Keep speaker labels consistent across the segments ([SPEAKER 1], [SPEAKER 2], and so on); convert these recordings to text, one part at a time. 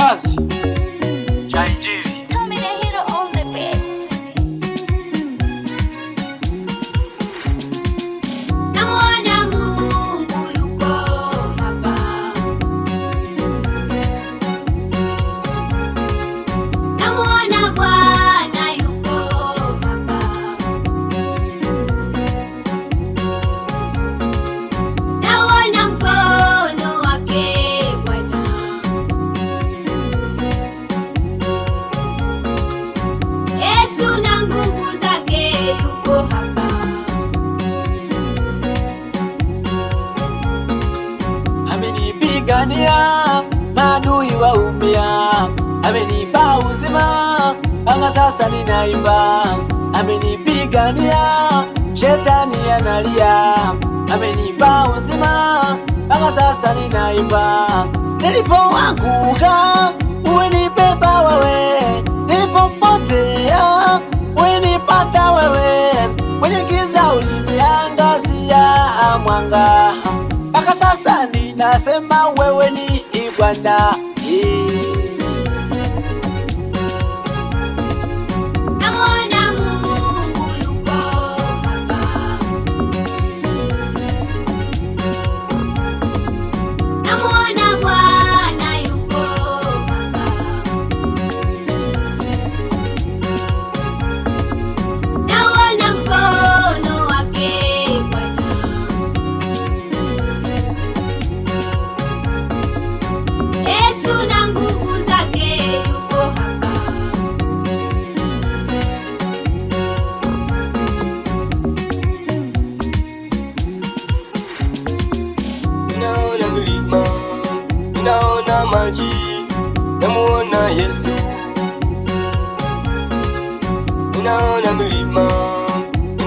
[SPEAKER 1] kazi cha Injili.
[SPEAKER 2] Amenipigania maadui waumia, amenipa uzima mpaka sasa ninaimba. Amenipigania shetani analia, amenipa uzima mpaka sasa ninaimba. Nilipoanguka ulinibeba wewe, nilipopotea ulinipata wewe, kwenye giza uliniangazia mwanga. Mpaka sasa ninasema wewe ni Bwana.
[SPEAKER 3] Naona maji, namuona Yesu. Naona milima,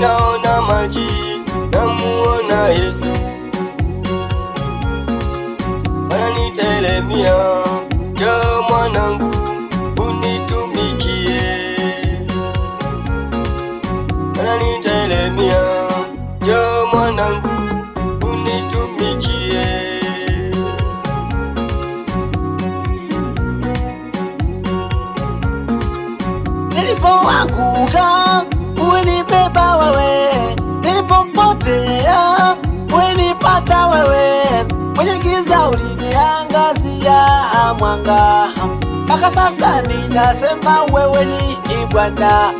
[SPEAKER 3] naona maji, namuona Yesu. Ananitelemia, njoo mwanangu unitumikie. Ananitelemia, njoo mwanangu unitumikie.
[SPEAKER 2] Nilipoanguka ulinibeba wewe, nilipopotea ulinipata wewe, kwenye giza uliniangazia mwanga. Mpaka sasa ninasema wewe ni Bwana.